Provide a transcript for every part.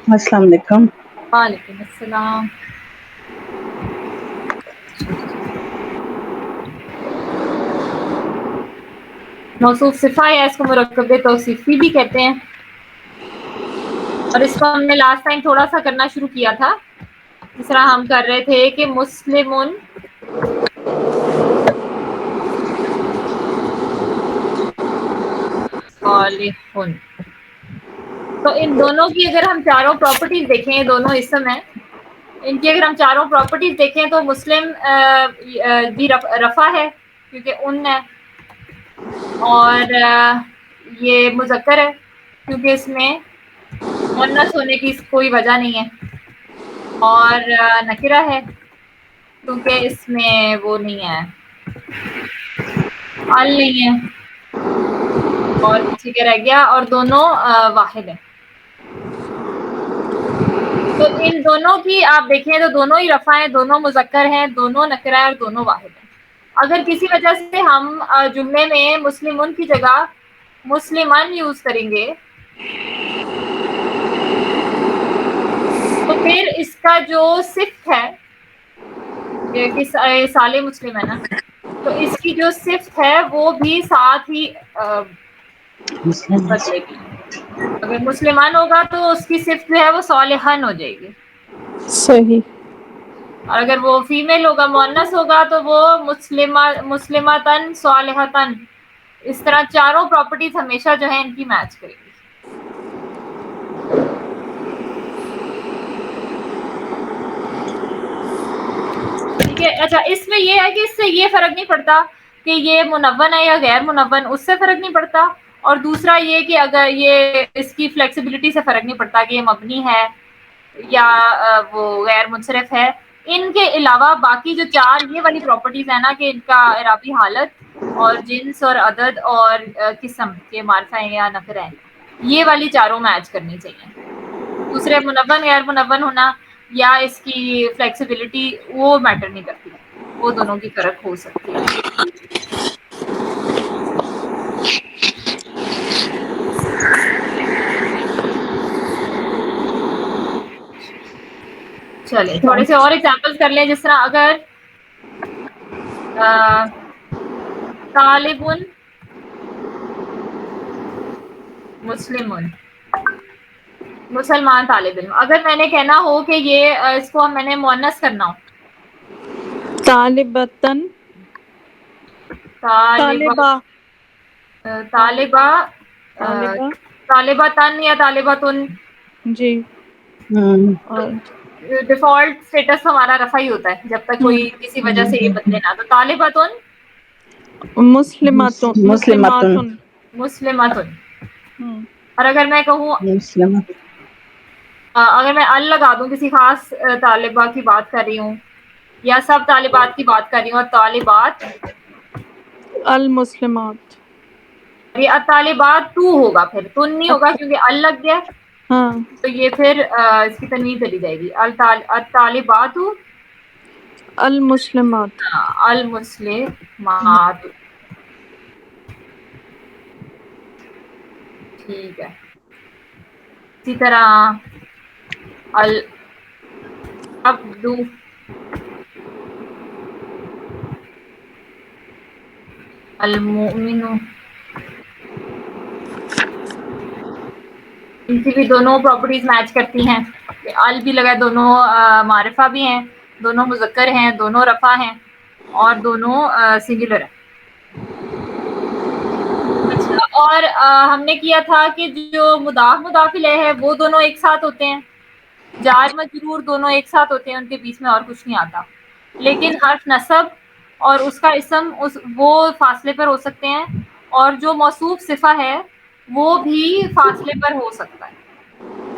السلام علیکم. وعلیکم السلام. موصوف صفہ ہے، اس کو مرکب توصیفی بھی کہتے ہیں، اور اس کو ہم نے لاسٹ ٹائم تھوڑا سا کرنا شروع کیا تھا. جس طرح ہم کر رہے تھے کہ مسلمون صالحون، تو ان دونوں کی اگر ہم چاروں پراپرٹیز دیکھیں، یہ دونوں اسم ہیں، ان کی اگر ہم چاروں پراپرٹیز دیکھیں تو مسلم بھی رفع ہے کیونکہ ان ہے، اور یہ مذکر ہے کیونکہ اس میں مؤنث ہونے کی کوئی وجہ نہیں ہے، اور نکرہ ہے کیونکہ اس میں وہ نہیں ہے، ال نہیں ہے، اور پیچھے کیا رہ گیا، اور دونوں واحد ہیں. تو ان دونوں کی آپ دیکھیں تو دونوں ہی رفع ہیں، دونوں مذکر ہیں، دونوں نکرہ ہیں، اور دونوں واحد ہیں. اگر کسی وجہ سے ہم جملے میں مسلمون کی جگہ مسلمان یوز کریں گے تو پھر اس کا جو صفت ہے کہ سال مسلم ہے نا، تو اس کی جو صفت ہے وہ بھی ساتھ ہی بدلے گی. اگر مسلمان ہوگا تو اس کی صفت جو ہے وہ صالحان ہو جائے گی، صحیح. اور اگر وہ فیمیل ہوگا، مؤنث ہوگا، تو وہ مسلماتن صالحتن. اس طرح چاروں پراپرٹیز ہمیشہ جو ہے ان کی میچ کرے گی. ٹھیک ہے. اچھا، اس میں یہ ہے کہ اس سے یہ فرق نہیں پڑتا کہ یہ منون ہے یا غیر منون، اس سے فرق نہیں پڑتا. اور دوسرا یہ کہ اگر یہ اس کی فلیکسیبلٹی سے فرق نہیں پڑتا کہ یہ مبنی ہے یا وہ غیر منصرف ہے. ان کے علاوہ باقی جو چار یہ والی پراپرٹیز ہیں نا، کہ ان کا اعرابی حالت اور جنس اور عدد اور قسم کے معرفہ ہیں یا نکرہ ہیں، یہ والی چاروں میچ کرنی چاہیے. دوسرے منون غیر منون ہونا یا اس کی فلیکسیبلٹی وہ میٹر نہیں کرتی، وہ دونوں کی فرق ہو سکتی ہے. چلے تھوڑے سے اور ایگزامپل کر لیں. جس طرح اگر طالب مسلمون، مسلمان طالب علم، اگر میں نے کہنا ہو کہ یہ اس کو میں نے مؤنث کرنا ہو، طالبتن، طالبہ، طالبہ، طالبہ، طالبہ. طالبتن یا طالبتن، جی. اور ڈیفالٹ اسٹیٹس ہمارا رفع ہی ہوتا ہے جب تک کوئی کسی وجہ سے یہ بدلے نہ. تو طالبتن، مسلماتن، مسلمتن، مسلماتن. مسلمتن. اور اگر میں کہوں اگر میں ال لگا دوں، کسی خاص طالبہ کی بات کر رہی ہوں یا سب طالبات کی بات کر رہی ہوں، اور طالبات، المسلمات. یہ طالبات تو ہوگا، پھر تن نہیں ہوگا کیونکہ ال لگ گیا، ہاں. تو یہ پھر اس کی تنوین چلی جائے گی. الطالبات، المسلمات. المسلمات. ٹھیک ہے. اسی طرح العبد، المؤمن، ان کی بھی دونوں پراپرٹیز میچ کرتی ہیں. ال بھی لگا، دونوں معرفہ بھی ہیں، دونوں مذکر ہیں، دونوں رفع ہیں، اور دونوں سنگولر ہیں. اچھا، اور ہم نے کیا تھا کہ جو مضاف مضاف الیہ ہے وہ دونوں ایک ساتھ ہوتے ہیں، جار مجرور دونوں ایک ساتھ ہوتے ہیں، ان کے بیچ میں اور کچھ نہیں آتا. لیکن حرف نصب اور اس کا اسم وہ فاصلے پر ہو سکتے ہیں، اور جو موصوف صفہ ہے وہ بھی فاصلے پر ہو سکتا ہے.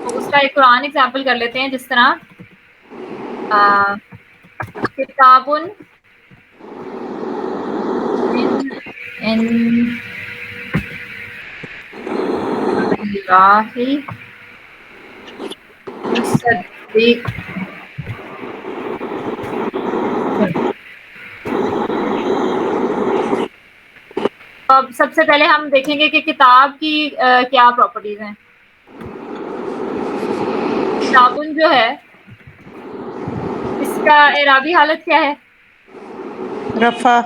تو اس کا ایک قرآن ایگزامپل کر لیتے ہیں. جس طرح کتابن من اللہ مصدق. اب سب سے پہلے ہم دیکھیں گے کہ کتاب کی کیا پراپرٹیز ہیں. جو ہے اس کا اعرابی حالت کیا ہے؟ رفع.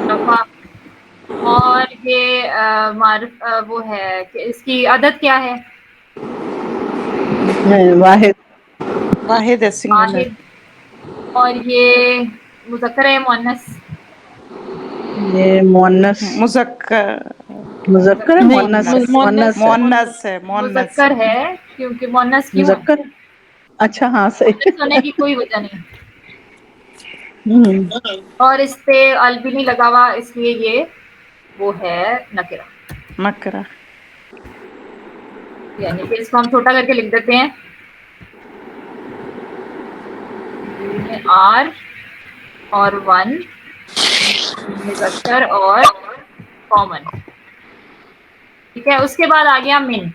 رفع. اور یہ معرف وہ ہے کہ اس کی عدد کیا ہے؟ واحد ہے سنگولر. واحد. اور یہ مذکر ہے مؤنث؟ یہ مؤنث مذکر ہے مؤنث ہے. مذکر ہے کیونکہ مؤنث کیوں ہے؟ مذکر. اچھا ہاں صحیح. مؤنث ہونے کی کوئی وجہ نہیں. ہوں. اور اس پہ ال بھی نہیں لگا ہوا اس لیے یہ وہ ہے نکرہ. نکرہ. یعنی کہ اس کو ہم چھوٹا کر کے لکھ دیتے ہیں آر اور ون مذکر اور کامن. ٹھیک ہے. اس کے بعد آ گیا من.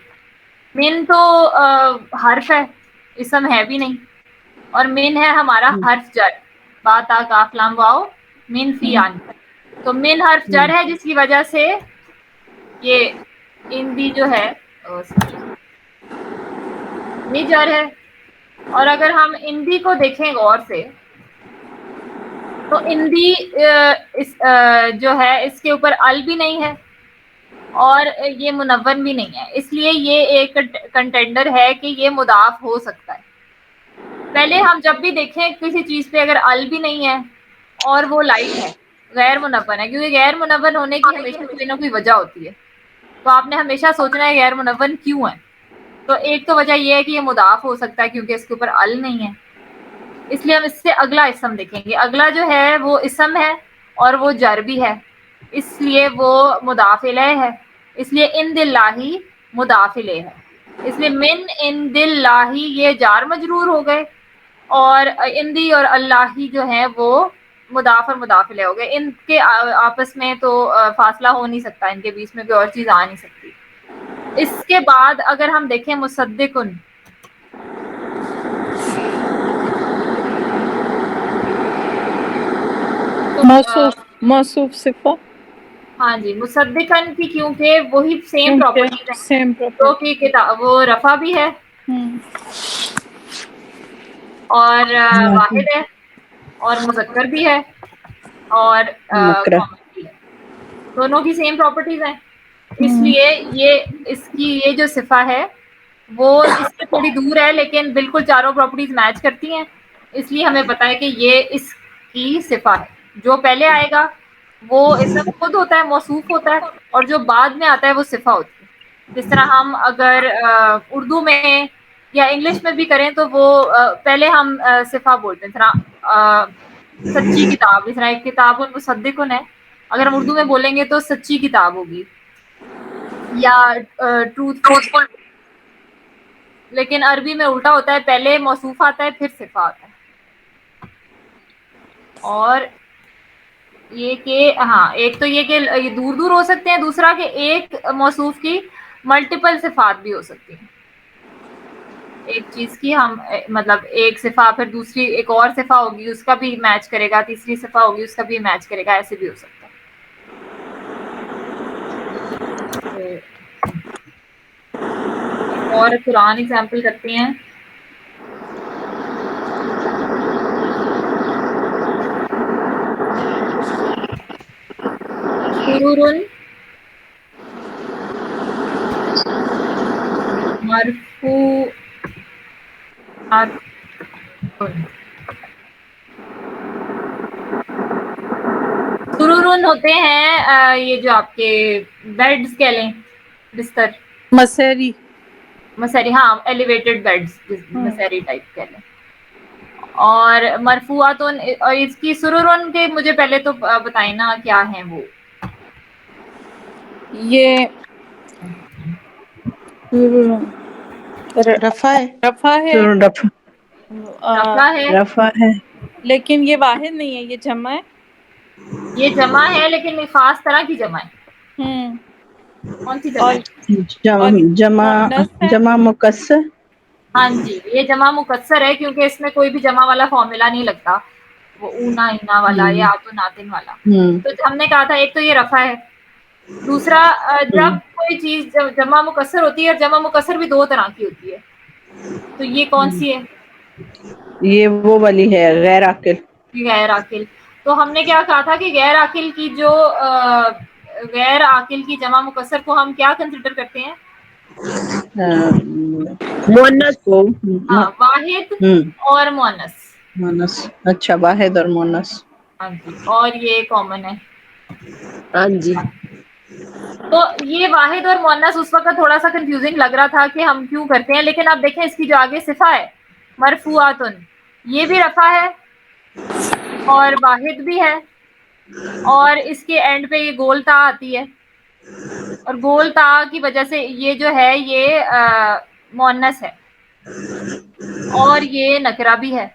من تو حرف ہے, اسم ہے بھی نہیں. اور من ہے ہمارا حرف جر, با تا کاف لام واو من فی آن. تو من حرف جر ہے جس کی وجہ سے یہ اندی جو ہے یہ جر ہے. اور اگر ہم اندی کو دیکھیں غور سے تو اندی جو ہے اس کے اوپر ال بھی نہیں ہے اور یہ منون بھی نہیں ہے, اس لیے یہ ایک کنٹینڈر ہے کہ یہ مضاف ہو سکتا ہے. پہلے ہم جب بھی دیکھیں کسی چیز پہ اگر ال بھی نہیں ہے اور وہ لائٹ ہے, غیر منون ہے, کیونکہ غیر منون ہونے کی ہمیشہ کوئی نہ کوئی وجہ ہوتی ہے. تو آپ نے ہمیشہ سوچنا ہے غیر منون کیوں ہے. تو ایک تو وجہ یہ ہے کہ یہ مضاف ہو سکتا ہے کیونکہ اس کے اوپر ال نہیں ہے, اس لیے ہم اس سے اگلا اسم دیکھیں گے. اگلا جو ہے وہ اسم ہے اور وہ جر بھی ہے, اس لیے وہ مضاف الیہ ہے. اس لیے ان دلہ مضاف الیہ ہے. اس لیے من ان دلہ یہ جار مجرور ہو گئے, اور اندی اور اللہ جو ہیں وہ مضاف اور مضاف الیہ ہو گئے. ان کے آپس میں تو فاصلہ ہو نہیں سکتا, ان کے بیچ میں کوئی اور چیز آ نہیں سکتی. اس کے بعد اگر ہم دیکھیں مصدقن, موصوف صفہ. ہاں جی مصدقن کی, کیونکہ وہی سیم پراپرٹیز ہیں. سیم تو کہ کتاب وہ رفع بھی ہے اور واحد ہے اور مذکر بھی ہے اور نکرہ. کامن بھی ہے, دونوں کی سیم پراپرٹیز ہیں. اس لیے یہ اس کی یہ جو صفہ ہے وہ اس سے تھوڑی دور ہے لیکن بالکل چاروں پراپرٹیز میچ کرتی ہیں. اس لیے ہمیں پتا ہے کہ یہ اس کی صفہ ہے. جو پہلے آئے گا وہ اسم خود ہوتا ہے, موصوف ہوتا ہے, اور جو بعد میں آتا ہے وہ صفہ ہوتی ہے. جس طرح ہم اگر اردو میں یا انگلش میں بھی کریں تو وہ پہلے ہم صفہ بولتے ہیں. طرح سچی کتاب, اس طرح ایک کتاب مصدقن ہے, اگر ہم اردو میں بولیں گے تو سچی کتاب ہوگی یا ٹروتھ فل. لیکن عربی میں الٹا ہوتا ہے, پہلے موصوف آتا ہے پھر صفہ آتا ہے. اور یہ کہ ہاں ایک تو یہ کہ یہ دور دور ہو سکتے ہیں, دوسرا کہ ایک موصوف کی ملٹیپل صفات بھی ہو سکتی ہیں. ایک چیز کی ہم مطلب ایک صفہ پھر دوسری ایک اور صفہ ہوگی اس کا بھی میچ کرے گا, تیسری صفہ ہوگی اس کا بھی میچ کرے گا, ایسے بھی ہو سکتا ہے. اور قرآن ایگزامپل کرتے ہیں. سرور مرفوع سرور ہوتے ہیں یہ جو آپ کے بیڈز کہہ لیں, بستر, مسری, ہاں ایلیویٹڈ بیڈز, مسری ٹائپ کہہ لیں. اور مرفوعاتن, اور اس کی سرورن کے مجھے پہلے تو بتائیں نا کیا ہیں وہ. یہ رفع ہے. رفع ہے, رفع ہے, رفع ہے, لیکن یہ واحد نہیں ہے, یہ جمع ہے. یہ جمع ہے لیکن خاص طرح کی جمع ہے. کون سی جمع اور ہے؟ مؤنث ہے. جمع مکسر. ہاں جی یہ جمع مکسر ہے کیونکہ اس میں کوئی بھی جمع والا فارمولا نہیں لگتا, وہ اونا اینا والا یا آتو ناتن والا. تو ہم نے کہا تھا ایک تو یہ رفع ہے. دوسرا جب کوئی چیز جمع مکسر ہوتی ہے, اور جمع مکسر بھی دو طرح کی ہوتی ہے. تو تو یہ کون سی ہے؟ یہ وہ والی ہے غیر عاقل. غیر عاقل. تو ہم نے کیا کہا تھا کہ غیر عاقل کی جو غیر عاقل کی جمع مکسر کو ہم کیا کنسیڈر کرتے ہیں؟ مؤنث کو. ہاں واحد اور مؤنث. مؤنث. اچھا واحد اور مؤنث. ہاں جی اور یہ کامن ہے. ہاں جی. تو یہ واحد اور مؤنث اس وقت تھوڑا سا کنفیوزنگ لگ رہا تھا کہ ہم کیوں کرتے ہیں, لیکن اب دیکھیں اس کی جو آگے صفہ ہے مرفوعاتن, یہ بھی رفع ہے اور واحد بھی ہے, اور اس کے اینڈ پہ یہ گول تا آتی ہے, اور گول تا کی وجہ سے یہ جو ہے یہ مؤنث ہے اور یہ نکرہ بھی ہے.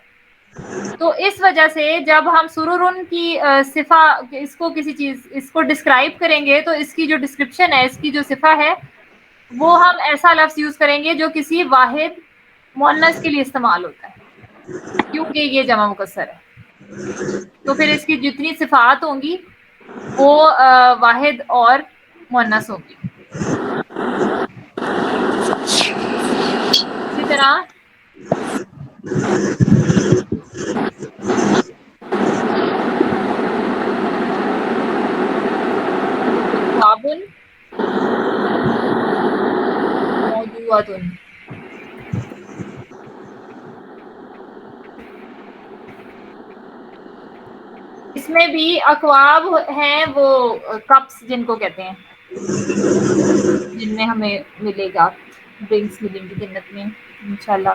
تو اس وجہ سے جب ہم سرورن کی صفہ اس کو کسی چیز اس کو ڈسکرائب کریں گے تو اس کی جو ڈسکرپشن ہے, اس کی جو صفہ ہے, وہ ہم ایسا لفظ یوز کریں گے جو کسی واحد مؤنث کے لیے استعمال ہوتا ہے کیونکہ یہ جمع مکسر ہے. تو پھر اس کی جتنی صفات ہوں گی وہ واحد اور مؤنث ہوں گی. اسی طرح بابن موضوعاتن, اس میں بھی اکواب ہیں, وہ کپس جن کو کہتے ہیں, جن میں ہمیں ملے گا ڈرنکس ملیں گی جنت میں انشاءاللہ.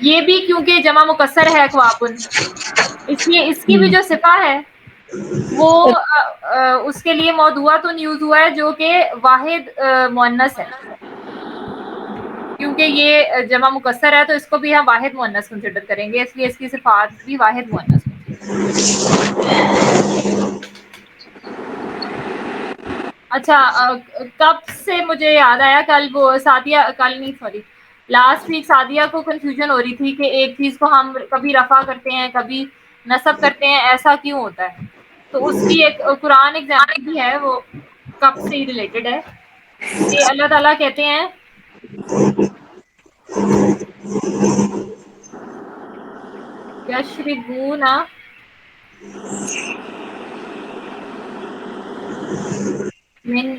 یہ بھی کیونکہ جمع مکسر ہے اکوابن, اس لیے اس کی بھی جو صفہ ہے وہ اس کے لیے موضوعاتن یوز ہوا ہے جو کہ واحد مؤنث ہے, کیونکہ یہ جمع مکسر ہے تو اس کو بھی ہم واحد مؤنث کنسیڈر کریں گے, اس لیے اس کی صفات بھی واحد مؤنث کنسیڈر. اچھا کب سے مجھے یاد آیا, کل وہ سعدیہ, کل نہیں سوری لاسٹ ویک سعدیہ کو کنفیوژن ہو رہی تھی کہ ایک چیز کو ہم کبھی رفع کرتے ہیں کبھی نصب کرتے ہیں, ایسا کیوں ہوتا ہے؟ تو اس کی ایک قرآن ایگزامپل بھی ہے, وہ کب سے ہی ریلیٹڈ ہے کہ اللہ تعالیٰ کہتے ہیں یشربون من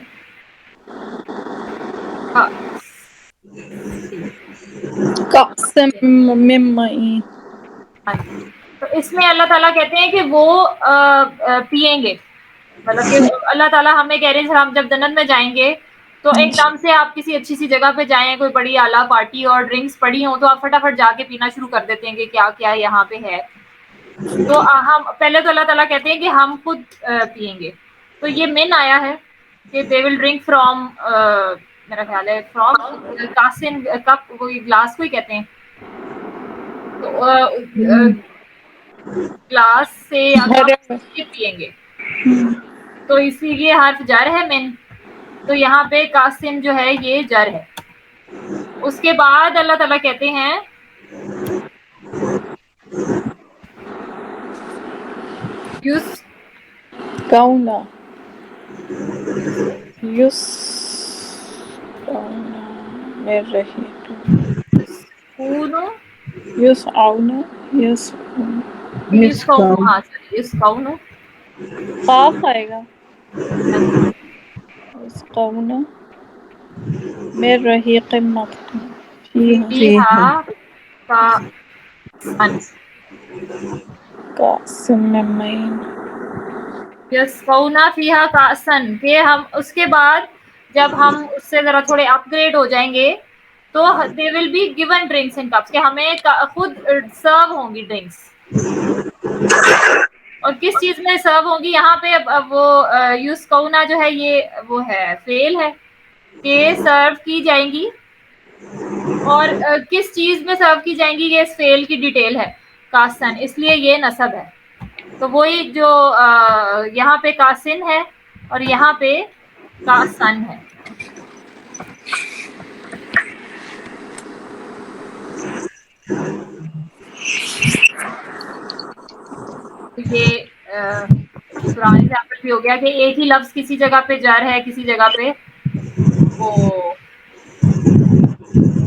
کأس من معین. تو اس میں اللہ تعالیٰ کہتے ہیں کہ وہ پیئیں گے, مطلب کہ اللہ تعالیٰ ہمیں کہہ رہے ہیں ہم جب جنت میں جائیں گے تو ایک دم سے آپ کسی اچھی سی جگہ پہ جائیں, کوئی بڑی اعلیٰ پارٹی اور ڈرنکس پڑی ہوں, تو آپ فٹافٹ جا کے پینا شروع کر دیتے ہیں کہ کیا کیا یہاں پہ ہے. تو ہم پہلے تو اللہ تعالیٰ کہتے ہیں کہ ہم خود پیئیں گے, تو یہ من آیا ہے کہ they will drink from میرا خیال ہے from کاسن کپ, وہ گلاس کو ہی کہتے ہیں, تو گلاس سے پیئیں گے, تو اسی لیے حرف جر ہے من, تو یہاں پہ کاسن جو ہے یہ جر ہے. اس کے بعد اللہ تعالیٰ کہتے ہیں یوس کونا یوس کونا میں رہی کونو یوس آؤنا یوس یوس کونو, ہاں یوس کونو قاف آئے گا, یوس کونا میں رحیق مختوم فیہا کأسن کأس من معین. یسقونا فیہا کأسن, کہ ہم اس کے بعد جب ہم اس سے ذرا تھوڑے اپ گریڈ ہو جائیں گے تو they will be given drinks in cups, کہ ہمیں خود سرو ہوں گی ڈرنکس. اور کس چیز میں سرو ہوں گی, یہاں پہ وہ یسقونا جو ہے یہ وہ ہے فعل ہے کہ سرو کی جائیں گی, اور کس چیز میں سرو کی جائیں گی یہ اس فعل کی ڈیٹیل ہے کاسن, اس لیے یہ نصب ہے. تو وہی جو یہاں پہ کاسن ہے اور یہاں پہ کاسن ہے. یہ قرآن ایگزامپل بھی ہو گیا کہ ایک ہی لفظ کسی جگہ پہ جر ہے, کسی جگہ پہ وہ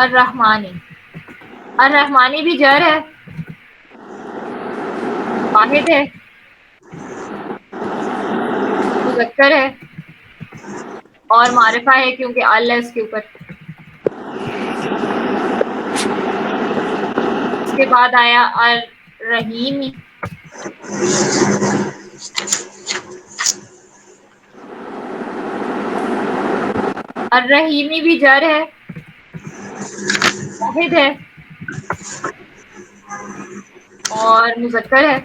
الرحمانی. الرحمانی بھی جر ہے, واحد ہے, مذکر ہے اور معرفہ ہے کیونکہ ال ہے اس کے اوپر. اس کے بعد آیا الرحیم. الرحیمی بھی جر ہے, واحد ہے اور مذکر ہے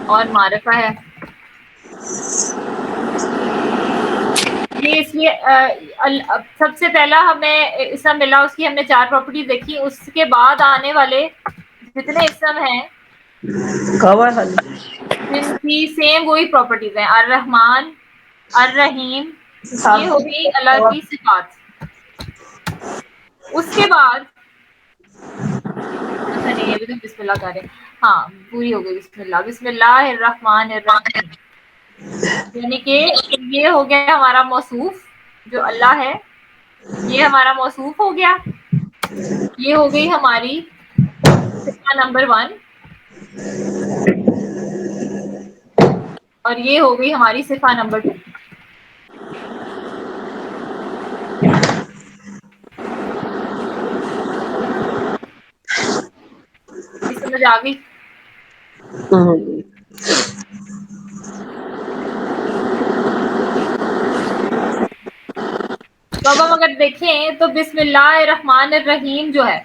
اور معرفہ ہے. یہ اس لیے سب سے پہلا ہمیں اسم ملا, اس کی ہم نے 4 پراپرٹیز دیکھی. اس کے بعد آنے والے جتنے اسم ہیں جن کی سیم وہی پراپرٹیز ہیں, الرحمن, الرحیم, یہ ہوگی اللہ کی صفات. اس کے بعد اچھا نہیں, یہ بھی تو بسم اللہ کر رہے, ہاں پوری ہو گئی بسم اللہ. بسم اللہ الرحمن الرحیم, یعنی کہ یہ ہو گیا ہمارا موصوف جو اللہ ہے, یہ ہمارا موصوف ہو گیا. یہ ہو گئی ہماری صفہ نمبر 1 اور یہ ہو گئی ہماری صفہ نمبر 2. سمجھ آ گئی؟ تو اب ہم اگر دیکھیں تو بسم اللہ الرحمن الرحیم جو ہے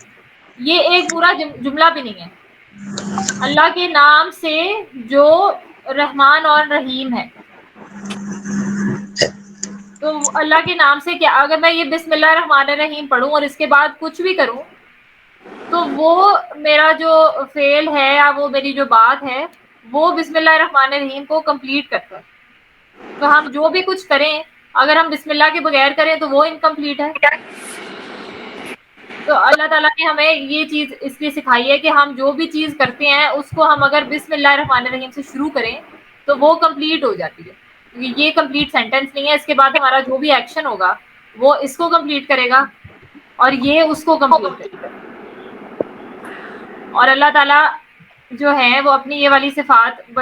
یہ ایک پورا جملہ بھی نہیں ہے. اللہ کے نام سے جو رحمان اور رحیم ہے, تو اللہ کے نام سے کیا, اگر میں یہ بسم اللہ الرحمن الرحیم پڑھوں اور اس کے بعد کچھ بھی کروں تو وہ میرا جو فعل ہے یا وہ میری جو بات ہے وہ بسم اللہ الرحمن الرحیم کو کمپلیٹ کرتا ہے. تو ہم جو بھی کچھ کریں اگر ہم بسم اللہ کے بغیر کریں تو وہ انکمپلیٹ ہے. تو اللہ تعالیٰ نے ہمیں یہ چیز اس لیے سکھائی ہے کہ ہم جو بھی چیز کرتے ہیں اس کو ہم اگر بسم اللہ الرحمن الرحیم سے شروع کریں تو وہ کمپلیٹ ہو جاتی ہے. یہ کمپلیٹ سینٹینس نہیں ہے, اس کے بعد ہمارا جو بھی ایکشن ہوگا وہ اس کو کمپلیٹ کرے گا اور یہ اس کو کمپلیٹ کرے گا. اور اللہ تعالیٰ جو ہے وہ اپنی یہ والی صفات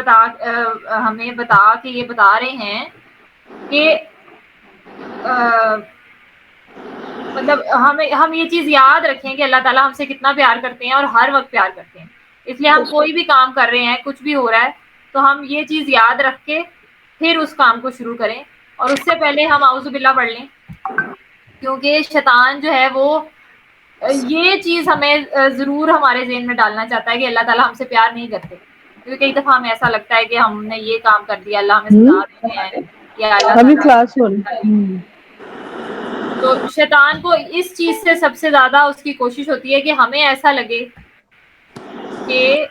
ہمیں بتا کے یہ بتا رہے ہیں کہ مطلب ہم یہ چیز یاد رکھیں کہ اللہ تعالیٰ ہم سے کتنا پیار کرتے ہیں اور ہر وقت پیار کرتے ہیں. اس لیے ہم کوئی بھی کام کر رہے ہیں, کچھ بھی ہو رہا ہے تو ہم یہ چیز یاد رکھ کے پھر اس کام کو شروع کریں. اور اس سے پہلے ہم اعوذ باللہ پڑھ لیں, کیونکہ شیطان جو ہے وہ یہ چیز ہمیں ضرور ہمارے ذہن میں ڈالنا چاہتا ہے کہ اللہ تعالیٰ ہم سے پیار نہیں کرتے. کیونکہ کئی دفعہ ہمیں ایسا لگتا ہے کہ ہم نے یہ کام کر دیا, اللہ ہمیں سزا دیتے ہیں یا اللہ ابھی تعالیٰ. کلاس ہو تو شیطان کو اس چیز سے سب سے زیادہ اس کی کوشش ہوتی ہے کہ ہمیں ایسا لگے کہ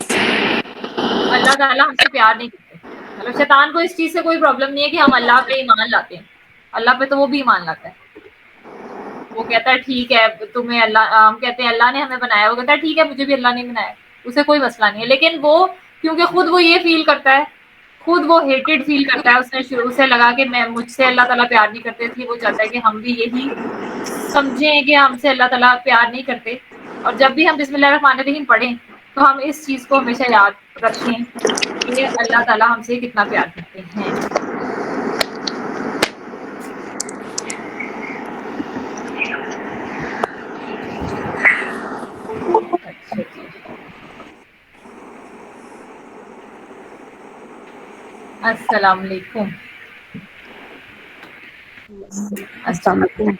اللہ تعالیٰ ہم سے پیار نہیں کرتے. مطلب شیطان کو اس چیز سے کوئی پرابلم نہیں ہے کہ ہم اللہ پہ ایمان لاتے ہیں, اللہ پہ تو وہ بھی ایمان لاتا ہے. وہ کہتا ہے ٹھیک ہے تمہیں اللہ, ہم کہتے ہیں اللہ نے ہمیں بنایا, وہ کہتا ہے ٹھیک ہے مجھے بھی اللہ نے بنایا, اسے کوئی مسئلہ نہیں ہے. لیکن وہ کیونکہ خود وہ یہ فیل کرتا ہے, خود وہ ہیٹڈ فیل کرتا ہے, اس نے شروع سے لگا کہ مجھ سے اللہ تعالیٰ پیار نہیں کرتے, اس لیے وہ چاہتا ہے کہ ہم بھی یہی سمجھیں کہ ہم سے اللہ تعالیٰ پیار نہیں کرتے. اور جب بھی ہم بسم اللہ الرحمن الرحیم پڑھیں تو ہم اس چیز کو ہمیشہ یاد رکھیں کہ اللہ تعالیٰ ہم سے کتنا پیار کرتے ہیں. السلام علیکم. السلام علیکم.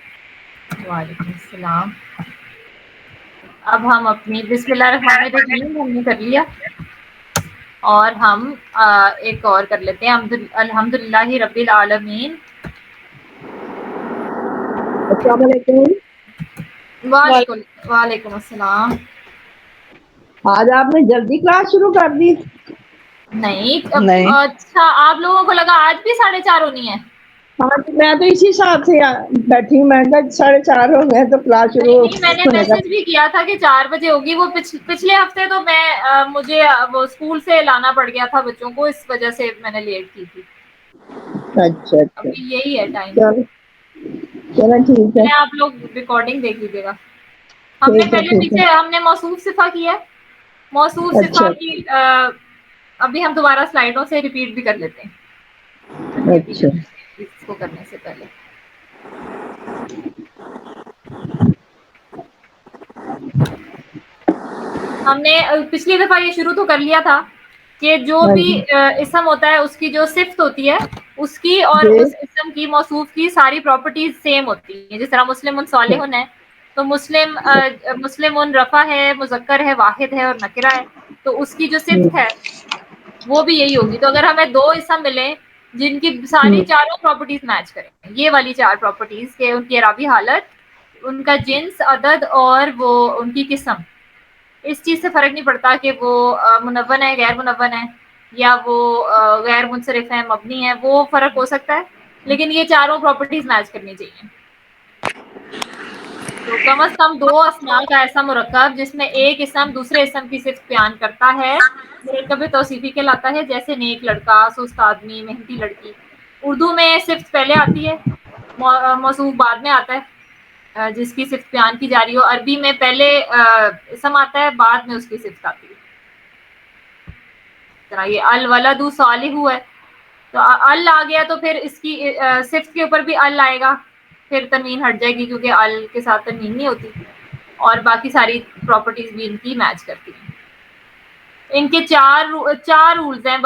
وعلیکم السلام. اب ہم اپنی بسم اللہ الرحمن الرحیم ہم نے کر لیا اور ہم ایک اور کر لیتے ہیں, الحمد للہ رب العالمین. السلام علیکم. وعلیکم السلام. آج آپ نے جلدی کلاس شروع کر دی؟ نہیں نہیں. اچھا, آپ لوگوں کو لگا آج بھی 4:30 ہونی ہے؟ ہاں میں تو اسی حساب سے بیٹھی ہوں, میں کہ 4:30 ہو گئے تو کلاس شروع نہیں, میں نے ہونے کا. میسج بھی کیا تھا کہ 4 بجے ہوگی. وہ پچھلے ہفتے تو مجھے وہ اسکول سے لانا پڑ گیا تھا بچوں کو, اس وجہ سے میں نے لیٹ کی تھی. اچھا ابھی یہی ہے ٹائم. چلو چلو ٹھیک ہے آپ لوگ ریکارڈنگ دیکھ لیجیے گا. ہم نے ٹھیک ہے پہلے ٹھیک ہے. پیچھے ہم نے موصوف صفہ کیا ہے. موصوف صفہ اچھا کی ابھی ہم دوبارہ سلائڈوں سے ریپیٹ بھی کر لیتے ہیں اچھا اس کو کرنے سے پہلے. ہم نے پچھلی دفعہ یہ شروع تو کر لیا تھا کہ جو ہاں بھی جی اسم ہوتا ہے اس کی جو صفت ہوتی ہے اس کی اور جی اس اسم کی موصوف کی ساری پراپرٹیز سیم ہوتی ہیں. جس طرح مسلم صالح ہے تو مسلم رفع ہے, مذکر ہے, واحد ہے اور نکرہ ہے, تو اس کی جو صفت ہے وہ بھی یہی ہوگی. تو اگر ہمیں 2 اسم ملیں جن کی ساری چاروں پراپرٹیز میچ کریں, یہ والی 4 پراپرٹیز کہ ان کی اعرابی حالت, ان کا جنس, عدد اور وہ ان کی قسم, اس چیز سے فرق نہیں پڑتا کہ وہ منون ہے, غیر منون ہے, یا وہ غیر منصرف ہے, مبنی ہے, وہ فرق ہو سکتا ہے, لیکن یہ چاروں پراپرٹیز میچ کرنی چاہیے. تو کم از کم 2 اسماء کا ایسا مرکب جس میں ایک اسم دوسرے اسم کی صفت بیان کرتا ہے مرکب توصیفی کہلاتا ہے. جیسے نیک لڑکا, سست آدمی, محنتی لڑکی. اردو میں صفت پہلے آتی ہے, موصوف بعد میں آتا ہے جس کی صفت بیان کی جا رہی ہو. عربی میں پہلے اسم آتا ہے, بعد میں اس کی صفت آتی ہے. طرح یہ الولد صالح ہے تو ال آ گیا تو پھر اس کی صفت کے اوپر بھی ال آئے گا, پھر تنوین ہٹ جائے گی کیونکہ ال کے ساتھ تنوین نہیں ہوتی, اور باقی ساری پراپرٹیز بھی ان کی میچ کرتی ہیں. ان کے 4 رولز ہیں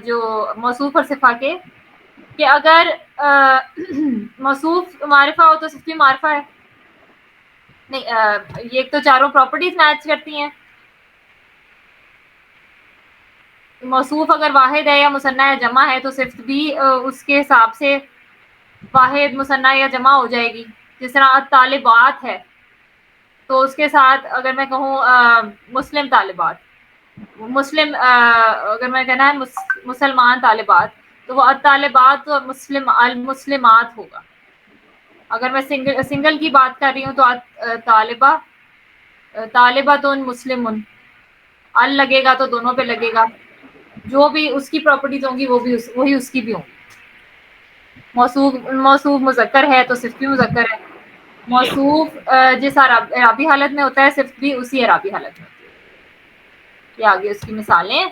جو موصوف اور صفہ کے, کہ اگر موصوف معرفہ ہو تو صفت بھی معرفہ ہے. نہیں, یہ تو چاروں پراپرٹیز میچ کرتی ہیں. موصوف اگر واحد ہے یا مثنیٰ یا جمع ہے تو صفت بھی اس کے حساب سے واحد, مثنیٰ یا جمع ہو جائے گی. جس طرح طالبات ہے تو اس کے ساتھ اگر میں کہوں مسلم طالبات, مسلم اگر میں کہنا ہے مسلمان طالبات, تو وہ طالبات اور المسلمات ہوگا. اگر میں سنگل کی بات کر رہی ہوں تو طالباتن مسلمن, ال لگے گا تو دونوں پہ لگے گا. جو بھی اس کی پراپرٹیز ہوں گی وہ بھی وہی اس کی بھی ہوں گی. موصوف مذکر ہے تو صفت بھی مذکر ہے. موصوف جس اعرابی حالت میں ہوتا ہے صفت بھی اسی اعرابی حالت میں ہوتی ہے. یہ آگے اس کی مثالیں,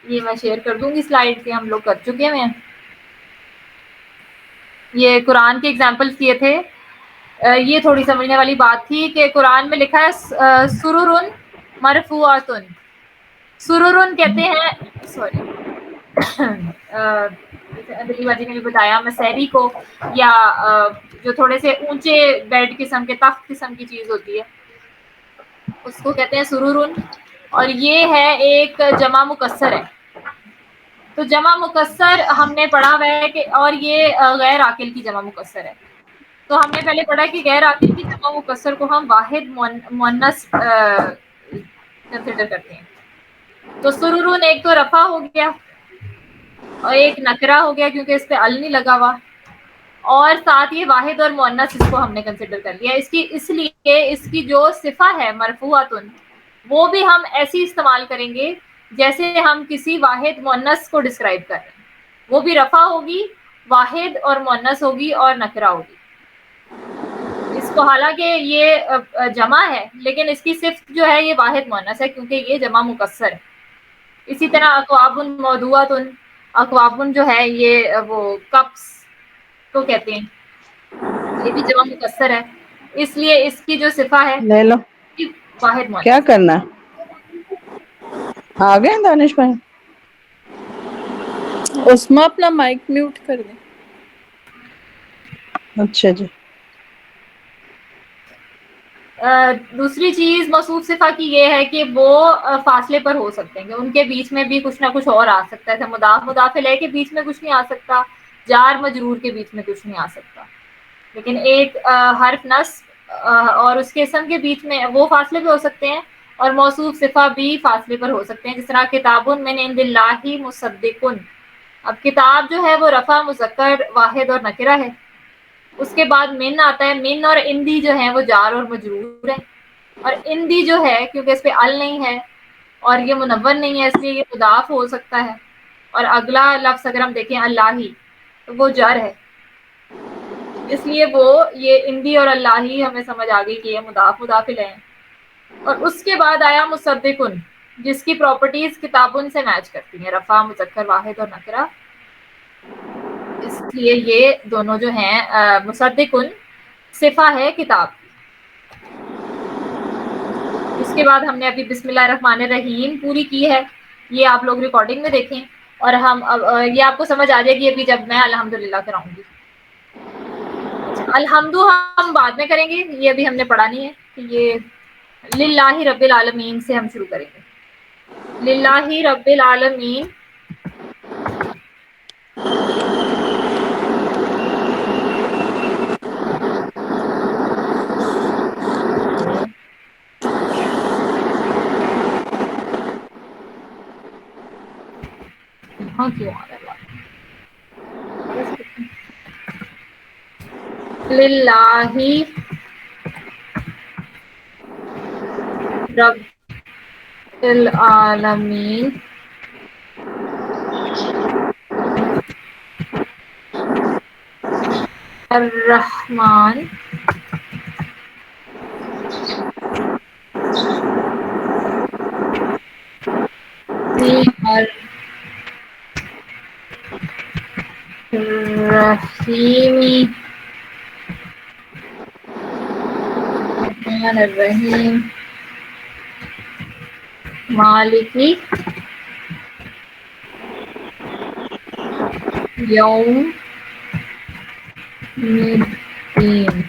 یہ میں شیئر کر دوں گی سلائیڈ کے, ہم لوگ کر چکے ہیں. یہ قرآن کے ایگزامپلس دیے تھے. یہ تھوڑی سمجھنے والی بات تھی کہ قرآن میں لکھا ہے سرر مرفوعاتن. سررن کہتے ہیں, سوری دلیوا جی نے بھی بتایا مسحری کو, یا جو تھوڑے سے اونچے بیڈ قسم کے, تخت قسم کی چیز ہوتی ہے, اس کو کہتے ہیں سررن. اور یہ ہے ایک جمع مکسر ہے. تو جمع مکسر ہم نے پڑھا ہوا ہے کہ, اور یہ غیر عاقل کی جمع مکسر ہے. تو ہم نے پہلے پڑھا کہ غیر عاقل کی جمع مکسر کو ہم واحد مؤنث کنسیڈر کرتے ہیں. تو سررن ایک تو رفع ہو گیا اور ایک نکرہ ہو گیا کیونکہ اس پہ ال نہیں لگا ہوا, اور ساتھ یہ واحد اور مؤنث اس کو ہم نے کنسیڈر کر لیا. اس لیے اس کی جو صفہ ہے مرفوعاتن, وہ بھی ہم ایسی استعمال کریں گے جیسے ہم کسی واحد مؤنث کو ڈسکرائب کر رہے ہیں. وہ بھی رفع ہوگی, واحد اور مؤنث ہوگی اور نکرہ ہوگی. اس کو حالانکہ یہ جمع ہے لیکن اس کی صفت جو ہے یہ واحد مؤنث ہے کیونکہ یہ جمع مکسر ہے. اسی طرح اکواب موضوعاتن, اکواب جو ہے یہ وہ کپس کو کہتے ہیں, یہ بھی جمع مکسر ہے. اس لیے اس کی جو صفہ ہے لے لو, یہ واحد کیا مؤنث. کرنا آ گئے دانش بھائی؟ عثما اپنا مائک میوٹ کر دیں. اچھا جی. دوسری چیز موصوف صفہ کی یہ ہے کہ وہ فاصلے پر ہو سکتے ہیں, کہ ان کے بیچ میں بھی کچھ نہ کچھ اور آ سکتا ہے. مضاف مضاف الیہ کے بیچ میں کچھ نہیں آ سکتا, جار مجرور کے بیچ میں کچھ نہیں آ سکتا, لیکن ایک حرف نصب اور اس کے اسم کے بیچ میں وہ فاصلے پہ ہو سکتے ہیں, اور موصوف صفہ بھی فاصلے پر ہو سکتے ہیں. جس طرح کتاب من عند اللہ مصدق. اب کتاب جو ہے وہ رفع, مذکر, واحد اور نکرہ ہے. اس کے بعد من آتا ہے, من اور اندی جو ہیں وہ جار اور مجرور ہیں, اور اندی جو ہے کیونکہ اس پہ ال نہیں ہے اور یہ منون نہیں ہے اس لیے یہ مضاف ہو سکتا ہے. اور اگلا لفظ اگر ہم دیکھیں اللہ ہی, تو وہ جر ہے. اس لیے وہ یہ اندی اور اللہی ہمیں سمجھ آ گئی کہ یہ مضاف مضاف الیہ ہیں. اور اس کے بعد آیا مصدقن، جس کی پراپرٹیز کتابن سے میچ کرتی ہیں، رفع، مذکر واحد اور نکرہ. اس لیے یہ دونوں جو ہیں مصدقن صفہ ہے کتاب. اس کے بعد ہم نے ابھی بسم اللہ الرحمن الرحیم پوری کی ہے، یہ آپ لوگ ریکارڈنگ میں دیکھیں، اور ہم یہ آپ کو سمجھ آ جائے گی ابھی جب میں الحمدللہ کراؤں گی. الحمد ہم بعد میں کریں گے، یہ ابھی ہم نے پڑھا نہیں ہے. کہ یہ للہ رب العالمین سے ہم شروع کریں گے. للہ رب العالمین کیوں آ رہا للہ رب العالمین الرحمن الرحیم الرحمن الرحیم مالکی یوم الدین.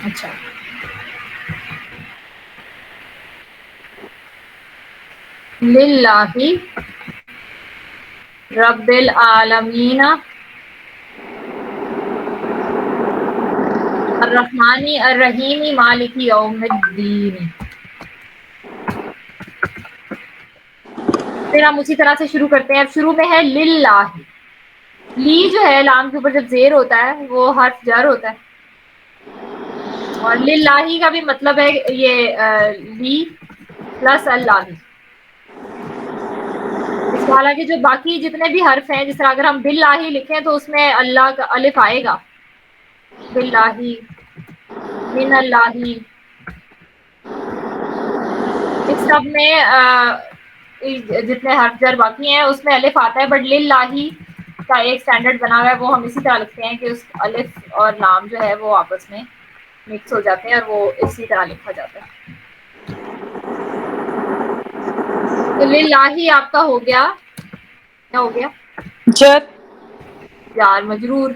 اچھا للہ رب العالمین الرحمن الرحیم مالک یوم الدین. پھر ہم اسی طرح سے شروع کرتے ہیں. اب شروع میں ہے للہ. لی جو ہے لام کے اوپر جب زیر ہوتا ہے وہ حرف جر ہوتا ہے، اور للہ کا بھی مطلب ہے یہ لی پلس اللہ. اس کا حالانکہ جو باقی جتنے بھی حرف ہیں، جس طرح اگر ہم باللہ لکھیں تو اس میں اللہ کا الف آئے گا، باللہ، من اللہ، اس سب میں جتنے حرف جر باقی ہیں اس میں الف آتا ہے. بٹ للہ کا ایک سٹینڈرڈ بنا ہوا ہے، وہ ہم اسی طرح لکھتے ہیں کہ اس الف اور لام جو ہے وہ آپس میں مکس ہو جاتے ہیں اور وہ اسی طرح لکھا جاتا ہے. تو للہ آپ کا ہو گیا، کیا ہو گیا؟ جر جار مجرور.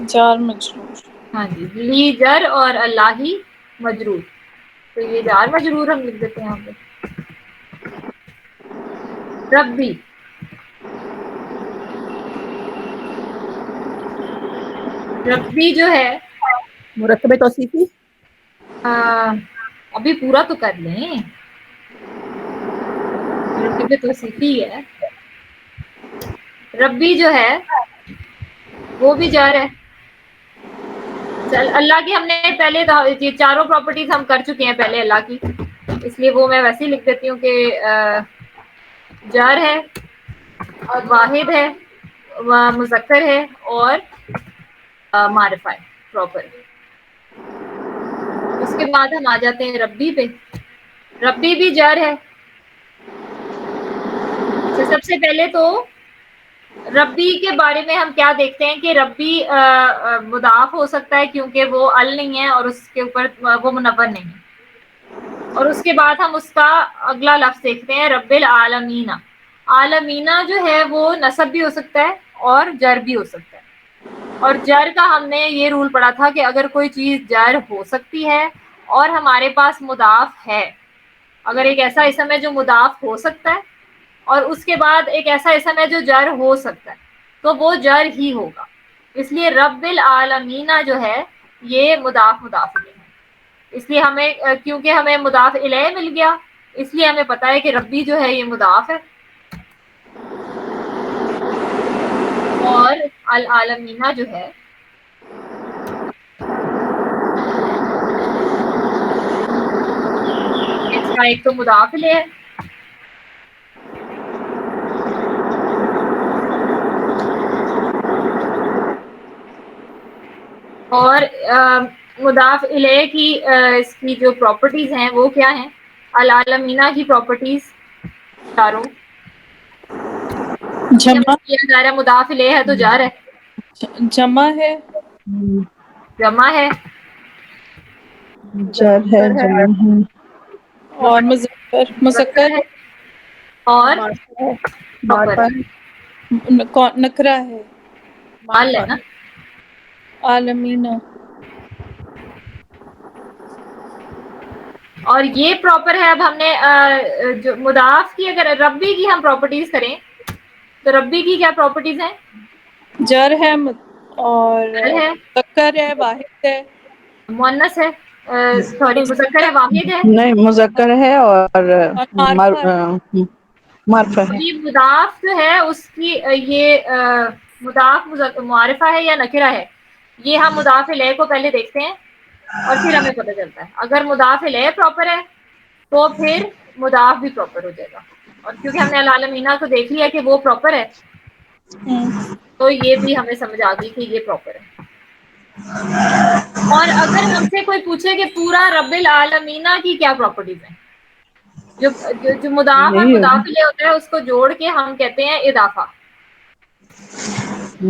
جار مجرور. ہاں جی، لی جر اور اللہ مجرور. تو یہ جار مجرور ہم لکھ دیتے ہیں یہاں پہ. ربی، ربی جو ہے مرکب توصیفی. ابھی پورا تو کر لیں، مرکب توصیفی ہے. ربی جو ہے وہ بھی جار ہے. اللہ کی ہم نے پہلے یہ چاروں پراپرٹیز ہم کر چکے ہیں پہلے اللہ کی، اس لیے وہ میں ویسے ہی لکھ دیتی ہوں کہ جار ہے، واحد ہے، مذکر ہے، اور معرفہ ہے پراپر. اس کے بعد ہم آ جاتے ہیں ربی پہ. ربی بھی جار ہے. سب سے پہلے تو ربی کے بارے میں ہم کیا دیکھتے ہیں کہ ربی مضاف ہو سکتا ہے کیونکہ وہ ال نہیں ہے اور اس کے اوپر وہ منون نہیں ہے. اور اس کے بعد ہم اس کا اگلا لفظ دیکھتے ہیں رب العالمین. عالمینہ جو ہے وہ نصب بھی ہو سکتا ہے اور جر بھی ہو سکتا ہے. اور جر کا ہم نے یہ رول پڑھا تھا کہ اگر کوئی چیز جر ہو سکتی ہے اور ہمارے پاس مضاف ہے، اگر ایک ایسا اسم ہے جو مضاف ہو سکتا ہے اور اس کے بعد ایک ایسا اسم ہے جو جر ہو سکتا ہے، تو وہ جر ہی ہوگا. اس لیے رب العالمین جو ہے یہ مضاف مضاف الیہ ہے. اس لیے ہمیں کیونکہ ہمیں مضاف الیہ مل گیا، اس لیے ہمیں پتہ ہے کہ ربی جو ہے یہ مضاف ہے، اور العالمین جو ہے اس کا ایک تو مضاف الیہ ہے اور مضاف الیہ کی اس کی جو پراپرٹیز ہیں وہ کیا ہیں؟ العالمینہ کی پراپرٹیز چاروں جمع کیا جا رہا ہے، مضاف الیہ ہے تو جار ہے، جمع ہے، جمع ہے، جر ہے، جمع ہے، اور مذکر مذکر ہے، اور پراپر ہے، نکرہ ہے، مال ہے نا، عالمینہ اور یہ پراپر ہے. اب ہم نے جو مضاف کی اگر ربی کی ہم پراپرٹیز کریں تو ربی کی کیا پراپرٹیز ہیں؟ جر ہے اور جر ہے، مذکر ہے، واحد ہے، مؤنث ہے، سوری مذکر ہے، واحد ہے. نہیں مذکر ہے اور اور معرفہ ہے۔ معرفہ ہے. یہ مضاف جو ہے اس کی یہ مضاف معرفہ ہے یا نکرہ ہے، یہ ہم مضاف الیہ کو پہلے دیکھتے ہیں اور پھر ہمیں پتہ چلتا ہے. اگر مضاف الیہ پراپر ہے تو پھر مضاف بھی پراپر ہو جائے گا، اور کیونکہ ہم نے العالمینہ کو دیکھ لیا کہ وہ پراپر ہے تو یہ بھی ہمیں سمجھ آ گئی کہ یہ پراپر ہے. اور اگر ہم سے کوئی پوچھے کہ پورا رب العالمینہ کی کیا پراپرٹیز ہیں، جو مضاف اور یہی مضاف ہوگا. الیہ ہوتا ہے اس کو جوڑ کے ہم کہتے ہیں اضافہ. تو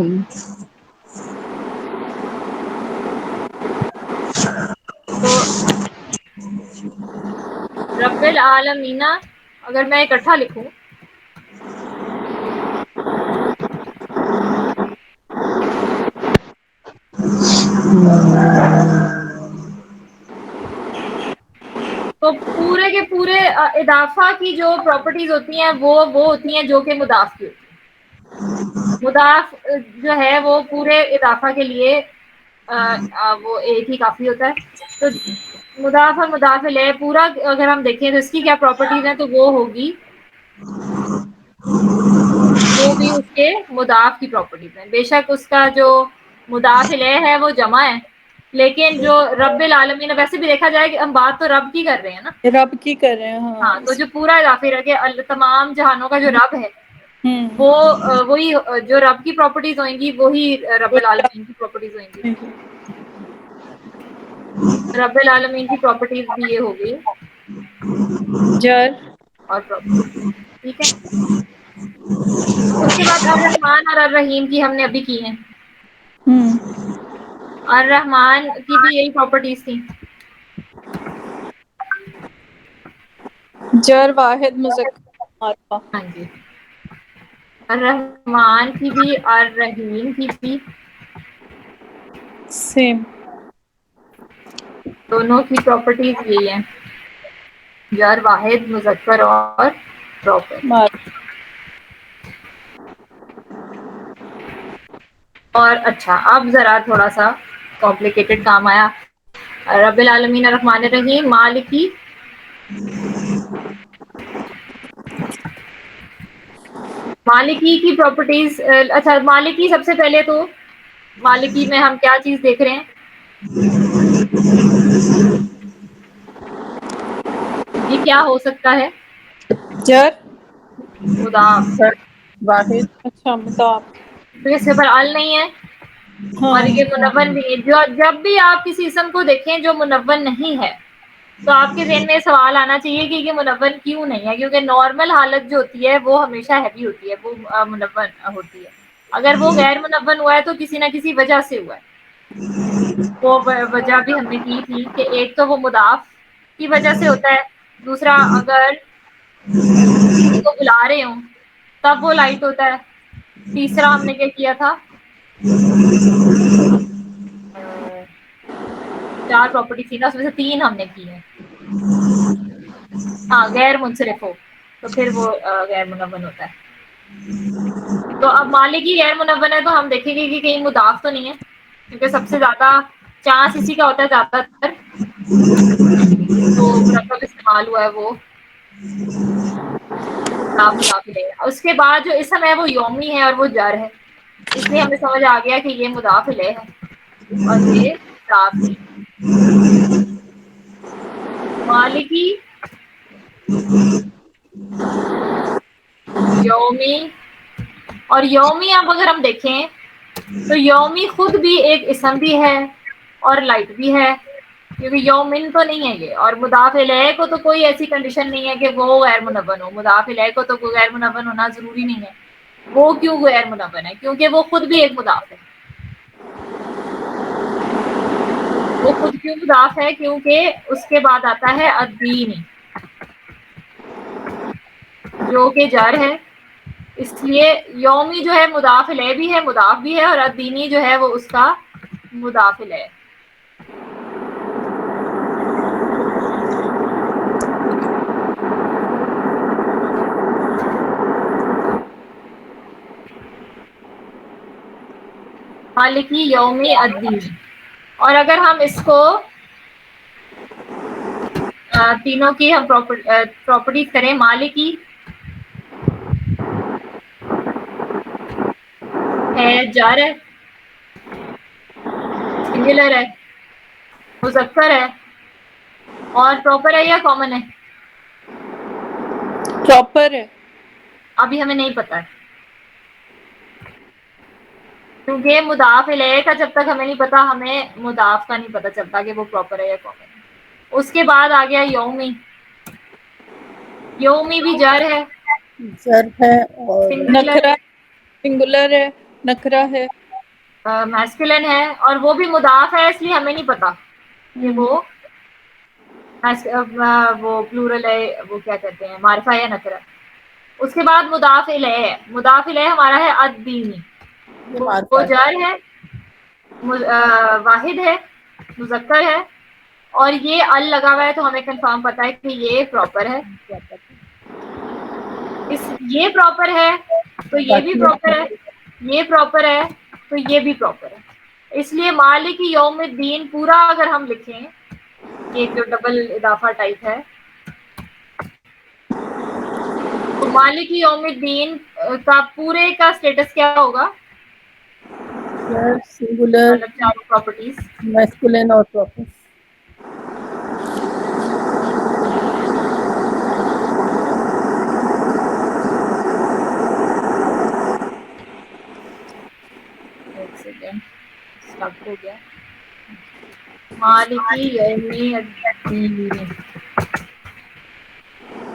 رب العالمینہ اگر میں اکٹھا لکھوں تو پورے کے پورے اضافہ کی جو پراپرٹیز ہوتی ہیں وہ ہوتی ہیں جو کہ مضاف کی ہوتی ہیں. مضاف جو ہے وہ پورے اضافہ کے لیے وہ ایک ہی کافی ہوتا ہے. تو مضاف اور مضاف الیہ پورا اگر ہم دیکھیں تو اس کی کیا پراپرٹیز ہیں تو وہ ہوگی جو بھی اس کے مضاف کی پراپرٹیز ہیں. بے شک اس کا جو مضاف الیہ ہے وہ جمع ہے، لیکن جو رب العالمین ویسے بھی دیکھا جائے کہ ہم بات تو رب کی کر رہے ہیں نا، رب کی کر رہے ہیں. ہاں تو جو پورا اضافی رہ گیا تمام جہانوں کا جو رب ہے وہ وہی جو رب کی پراپرٹیز ہوئیں گی وہی رب العالمین کی پراپرٹیز ہوئیں گی. رب العالمین کی پراپرٹیز بھی یہ ہوگی جر اور پراپرٹیز. ٹھیک ہے، اس کے بعد الرحمن اور الرحیم کی ہم نے ابھی کی ہیں. الرحمن کی بھی یہی پراپرٹیز تھیں. جر واحد مذکر معرفہ. ہاں جی، الرحمن کی بھی الرحیم کی بھی سیم دونوں کی پراپرٹیز یہی ہیں، جر واحد مذکر اور پراپر. معرفہ. اور اچھا اب ذرا تھوڑا سا کمپلیکیٹڈ کام آیا. رب العالمین الرحمن الرحیم مالکی مالکی کی پراپرٹیز. اچھا مالکی سب سے پہلے تو مالکی میں ہم کیا چیز دیکھ رہے ہیں؟ یہ کیا ہو سکتا ہے؟ جر مضاف. واحد. اچھا مضاف. تو یہ صفر ال نہیں ہے اور یہ منون بھی ہے. جب بھی آپ کسی اسم کو دیکھیں جو منون نہیں ہے تو آپ کے ذہن میں سوال آنا چاہیے کہ یہ منون کیوں نہیں ہے، کیونکہ نارمل حالت جو ہوتی ہے وہ ہمیشہ ہیوی ہوتی ہے، وہ منون ہوتی ہے. اگر وہ غیر منون ہوا ہے تو کسی نہ کسی وجہ سے ہوا ہے. وہ وجہ بھی ہم نے کی تھی کہ ایک تو وہ مضاف کی وجہ سے ہوتا ہے، دوسرا اگر کسی کو بلا رہے ہوں تب وہ لائٹ ہوتا ہے، تیسرا ہم نے کیا کیا تھا 4 پراپرٹی تھی نا، اس میں سے 3 ہم نے کی ہیں. ہاں غیر منصرف ہو تو پھر وہ غیر منون ہوتا ہے. تو اب مالکی غیر منون ہے تو ہم دیکھیں گے کہ کہیں مضاف تو نہیں ہے، کیونکہ سب سے زیادہ چانس اسی کا ہوتا ہے زیادہ تر جو مرکب استعمال ہوا ہے وہ مضاف الیہ. اس کے بعد جو اسم ہے وہ یومی ہے اور وہ جر ہے، اس لیے ہمیں سمجھ آ گیا کہ یہ مضاف الیہ ہے اور یہ مضاف نہیں. مالکی یومی اور یومی اب اگر ہم دیکھیں تو یومی خود بھی ایک اسم بھی ہے اور لائٹ بھی ہے کیونکہ یومن تو نہیں ہے یہ. اور مضاف الیہ کو تو کوئی ایسی کنڈیشن نہیں ہے کہ وہ غیر منون ہو. مضاف الیہ کو تو کوئی غیر منون ہونا ضروری نہیں ہے. وہ کیوں غیر منون ہے؟ کیونکہ وہ خود بھی ایک مضاف ہے. وہ خود کیوں مضاف ہے؟ کیونکہ اس کے بعد آتا ہے الدین جو کہ جر ہے. اس لیے یومی جو ہے مضاف الیہ بھی ہے، مضاف بھی ہے، اور الدینی جو ہے وہ اس کا مضاف الیہ. مالکی یومی الدین. اور اگر ہم اس کو تینوں کی ہم پراپرٹیز کریں، مالکی ہے، جار ہے، سنگولر ہے، مذکر ہے، اور پراپر ہے یا کامن ہے؟ پراپر ہے. ابھی ہمیں نہیں پتا ہے کیونکہ مضاف الیہ کا جب تک ہمیں نہیں پتا، ہمیں مضاف کا نہیں پتا چلتا کہ وہ پراپر ہے یا کامن ہے. اس کے بعد آ گیا یومی. یومی بھی جر ہے، جر ہے اور سنگولر نکرا سنگولر ہے، نکرا ہے. میسکولن ہے، اور وہ بھی مضاف ہے، اس لیے ہمیں نہیں پتا کہ وہ پلورل ہے، وہ کیا کہتے ہیں، معرفہ یا نکرہ. اس کے بعد مضاف الیہ ہے. مضاف الیہ ہمارا ہے الدینی. یہ وہ معرفہ ہے. جار ہے، واحد ہے، مذکر ہے، اور یہ ال لگا ہوا ہے تو ہمیں کنفرم پتا ہے کہ یہ پراپر ہے. یہ پراپر ہے تو یہ بھی باقی پراپر ہے، یہ پراپر ہے تو یہ بھی پراپر ہے. اس لیے مالک یوم الدین پورا اگر ہم لکھیں، یہ جو ڈبل اضافہ ٹائپ ہے، تو مالک یوم الدین کا پورے کا اسٹیٹس کیا ہوگا؟ جر، سنگولر، مطلب چاروں پراپرٹیز. میسکولین اور پراپر. ایک سیکنڈ اسٹک ہو گیا. مالکی یوم الدین،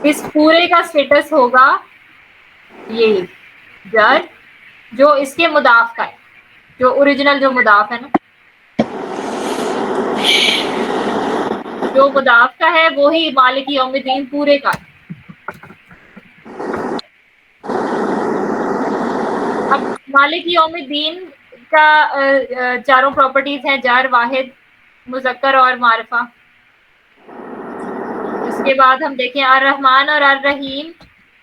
اس پورے کا اسٹیٹس ہوگا یہ جر جو اس کے مضاف کا ہے، جو اوریجنل جو مضاف ہے نا، جو مضاف کا ہے وہی مالک یوم الدین پورے کا ہے. اب مالک یوم الدین کا چاروں پراپرٹیز ہیں، جار، واحد، مذکر اور معرفہ. اس کے بعد ہم دیکھیں الرحمن اور الرحیم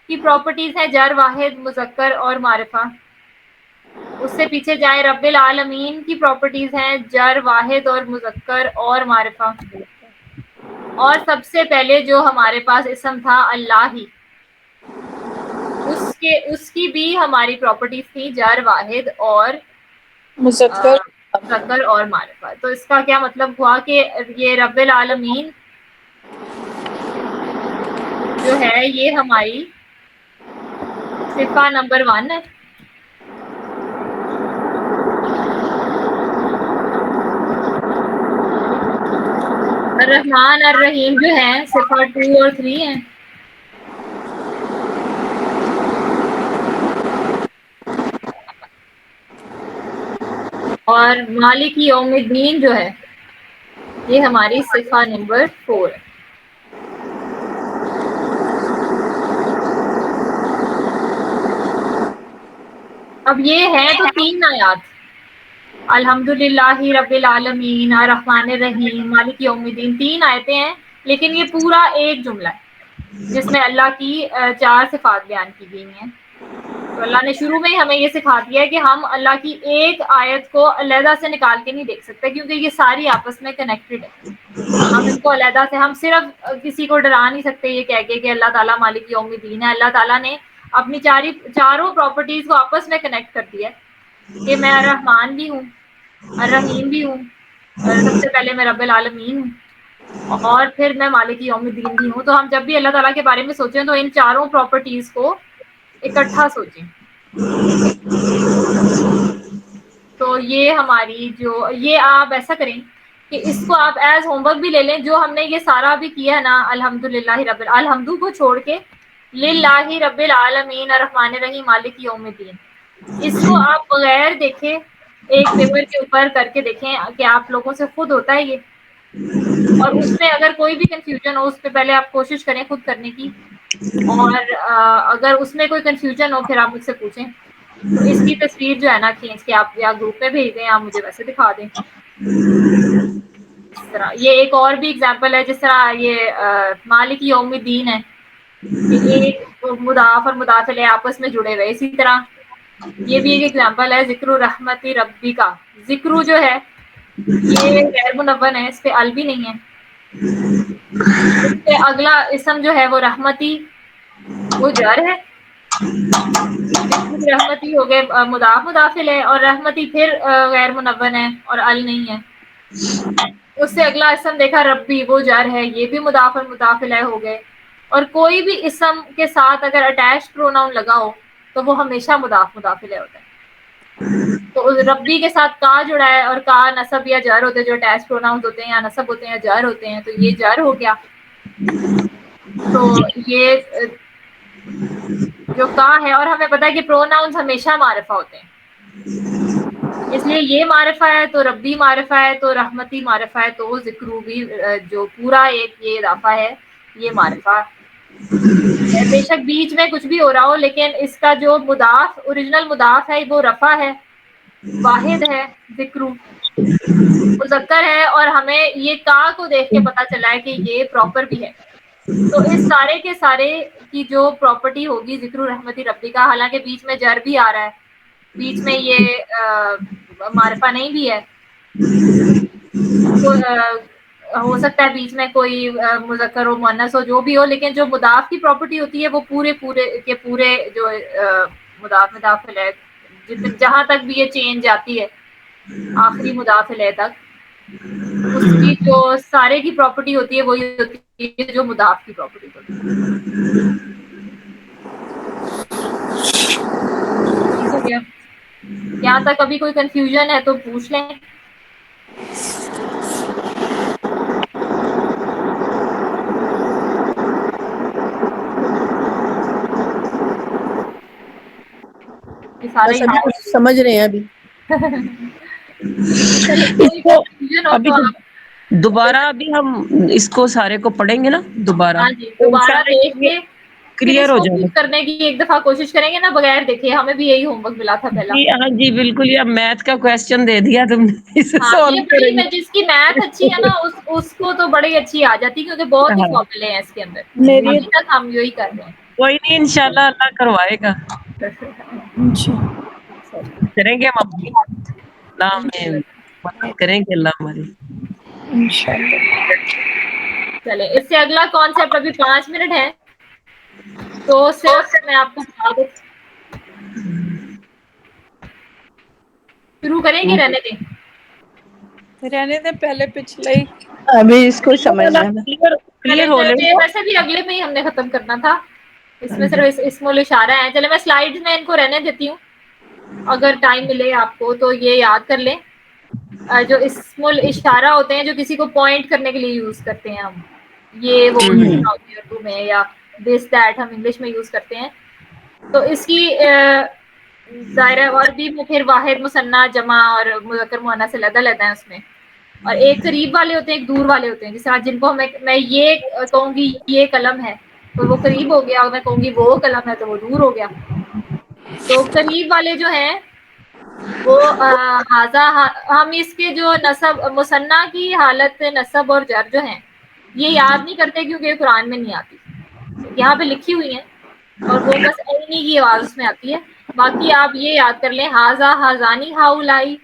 کی پراپرٹیز ہیں، جار، واحد، مذکر اور معرفہ. اس سے پیچھے جائیں، رب العالمین کی پراپرٹیز ہیں، جر، واحد اور مذکر اور معرفہ. اور سب سے پہلے جو ہمارے پاس اسم تھا اللہ ہی، اس کی بھی ہماری پراپرٹیز تھی، جر، واحد اور مذکر. مذکر اور معرفہ. تو اس کا کیا مطلب ہوا کہ یہ رب العالمین جو ہے یہ ہماری صفہ نمبر 1 ہے. الرحمن الرحیم جو ہیں صفہ 2 اور 3 ہیں. اور مالک یوم الدین جو ہے یہ ہماری صفہ نمبر 4 ہے. اب یہ ہے تو 3 آیات، الحمدللہ رب العالمین، الرحمن الرحیم، مالک یوم الدین، 3 آیتیں ہیں، لیکن یہ پورا ایک جملہ ہے جس میں اللہ کی 4 صفات بیان کی گئی ہیں. تو اللہ نے شروع میں ہی ہمیں یہ سکھا دیا ہے کہ ہم اللہ کی ایک آیت کو علیحدہ سے نکال کے نہیں دیکھ سکتے، کیونکہ یہ ساری آپس میں کنیکٹڈ ہے. ہم ان کو علیحدہ سے، ہم صرف کسی کو ڈرا نہیں سکتے یہ کہہ کے کہ اللہ تعالیٰ مالک یوم الدین ہے. اللہ تعالیٰ نے اپنی چاروں پراپرٹیز کو آپس میں کنیکٹ کر دیا ہے کہ میں الرحمن بھی ہوں، الرحیم بھی ہوں، اور سب سے پہلے میں رب العالمین ہوں، اور پھر میں مالک یوم الدین بھی ہوں. تو ہم جب بھی اللہ تعالیٰ کے بارے میں سوچیں تو ان چاروں پراپرٹیز کو اکٹھا سوچیں. تو یہ ہماری جو، یہ آپ ایسا کریں کہ اس کو آپ ایز ہوم ورک بھی لے لیں. جو ہم نے یہ سارا بھی کیا ہے نا الحمدللہ رب الحمدو کو چھوڑ کے للہ رب العالمین الرحمن الرحیم مالک یوم الدین, اس کو آپ بغیر دیکھے ایک پیپر کے اوپر کر کے دیکھیں کہ آپ لوگوں سے خود ہوتا ہے یہ, اور اس میں اگر کوئی بھی کنفیوژن ہو اس پہ پہلے آپ کوشش کریں خود کرنے کی, اور اگر اس میں کوئی کنفیوژن ہو پھر آپ مجھ سے پوچھیں. تو اس کی تصویر جو ہے نا کھینچ کے آپ یا گروپ میں بھیج دیں یا مجھے ویسے دکھا دیں. اس طرح یہ ایک اور بھی اگزامپل ہے, جس طرح یہ مالک یوم الدین ہے کہ ایک مضاف اور مضاف الیہ آپس میں جڑے ہوئے. اسی طرح یہ بھی ایک ایگزامپل ہے ذکر رحمت ربی کا. ذکر جو ہے یہ غیر منون ہے, اس پہ ال بھی نہیں ہے. اس پہ اگلا اسم جو ہے وہ رحمتی, وہ جر ہے. ذکر رحمتی ہو گئے مضاف مضاف الیہ, اور رحمتی پھر غیر منون ہے اور ال نہیں ہے. اس سے اگلا اسم دیکھا ربی, وہ جر ہے, یہ بھی مضاف اور مضاف الیہ ہو گئے. اور کوئی بھی اسم کے ساتھ اگر اٹیچ پروناؤن لگا ہو تو وہ ہمیشہ مضاف مضاف الیہ ہوتا ہے. تو ربی کے ساتھ کا جڑا ہے, اور کا نصب یا جر ہوتے ہیں, جو اٹیچ پروناؤنز ہوتے ہیں یا نصب ہوتے ہیں یا جر ہوتے ہیں, تو یہ جر ہو گیا. تو یہ جو کا ہے, اور ہمیں پتا ہے کہ پروناؤنز ہمیشہ معرفہ ہوتے ہیں, اس لیے یہ معرفہ ہے تو ربی معرفہ ہے تو رحمتی معرفہ ہے, تو ذکر بھی جو پورا ایک یہ اضافہ ہے یہ معرفہ. بے شک بیچ میں کچھ بھی ہو رہا ہو, لیکن اس کا جو مضاف اوریجنل مضاف ہے وہ رفع ہے, واحد ہے, ذکر مذکر ہے, اور ہمیں یہ کا کو دیکھ کے پتا چلا ہے کہ یہ پراپر بھی ہے. تو اس سارے کے سارے کی جو پراپرٹی ہوگی ذکر رحمتی ربی کا, حالانکہ بیچ میں جر بھی آ رہا ہے, بیچ میں یہ معرفہ نہیں بھی ہے, تو ہو سکتا ہے بیچ میں کوئی مذکر ہو مؤنث ہو جو بھی ہو, لیکن جو مضاف کی پراپرٹی ہوتی ہے وہ پورے جو مضاف مضاف الیہ جہاں تک بھی یہ چینج آتی ہے آخری مضاف الیہ تک, اس کی جو سارے کی پراپرٹی ہوتی ہے وہی ہوتی ہے جو مضاف کی پراپرٹی ہوتی ہے. یہاں تک ابھی کوئی کنفیوژن ہے تو پوچھ لیں. یہ سارے بس ابھی کچھ سمجھ رہے ہیں. ابھی اس کوئی کو کنفیوژن ہو ابھی تو تو آپ دوبارہ ابھی ہم اس کو سارے کو پڑھیں گے نا دوبارہ, ہاں جی تو دوبارہ سارے دیکھ کے پھر کلیئر اس ہو کو جائے خود گا. کرنے کی ایک دفعہ کوشش کریں گے نا بغیر دیکھے. ہمیں بھی یہی ہوم ورک ملا تھا پہلا. جی ہاں جی بالکل, یہ اب میتھ کا کوشچن دے دیا تم نے, اسے ہاں سالو یہ کریں بڑی گے. جس کی میتھ اچھی ہے نا اس کو تو بڑی اچھی آ جاتی, کیونکہ بہت ہی ہاں فارمولے ہیں اس کے اندر. جی, ابھی تک ہم یہی کر رہے کوئی نہیں انشاءاللہ اللہ کروائے گا, کریں گے ہم اپنی اللہ میں مدد کریں گے اللہ ہماری. چلے اس سے اگلا کانسیپٹ, ابھی 5 منٹ ہے تو صرف میں آپ کو بتا دوں, شروع کریں گے رہنے دیں. رہنے دیں, پہلے پچھلے ہی ابھی اس کو سمجھنا ہے. کلیئر ہو لے چلے ویسے بھی اگلے میں ہی ہم نے ختم کرنا تھا, اس میں صرف اسم الاشارہ ہے. چلے میں سلائیڈ میں ان کو رہنے دیتی ہوں, اگر ٹائم ملے آپ کو تو یہ یاد کر لیں. جو اسم الاشارہ ہوتے ہیں جو کسی کو پوائنٹ کرنے کے لیے یوز کرتے ہیں ہم, یہ وہ اردو میں یا دس دیٹ ہم انگلش میں یوز کرتے ہیں. تو اس کی ظاہر عربی میں پھر واحد مثنیٰ جمع اور مذکر مؤنث علیحدہ لیتا ہے اس میں, اور ایک قریب والے ہوتے ہیں ایک دور والے ہوتے ہیں. جس طرح جن کو میں یہ کہوں گی یہ قلم ہے تو وہ قریب ہو گیا, اور میں کہوں گی وہ قلم ہے تو وہ دور ہو گیا. تو قریب والے جو ہیں وہ ہم اس کے جو نصب مثنیٰ کی حالت نصب اور جر جو ہیں یہ یاد نہیں کرتے, کیونکہ یہ قرآن میں نہیں آتی. یہاں پہ لکھی ہوئی ہیں اور وہ بس اینی کی آواز اس میں آتی ہے. باقی آپ یہ یاد کر لیں, ہاذا ہاذانی ہاؤلائی,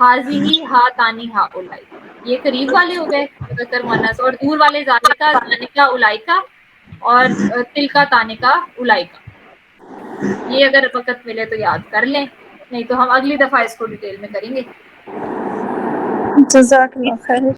حاذیہی ہاتانی ہاؤلائی. یہ قریب والے ہو گئے مذکر مؤنث, اور دور والے ذالکا ذالکا اولائکا اور تلکا تانکا اولائکا. یہ اگر وقت ملے تو یاد کر لیں, نہیں تو ہم اگلی دفعہ اس کو ڈیٹیل میں کریں گے. جزاک اللہ خیر.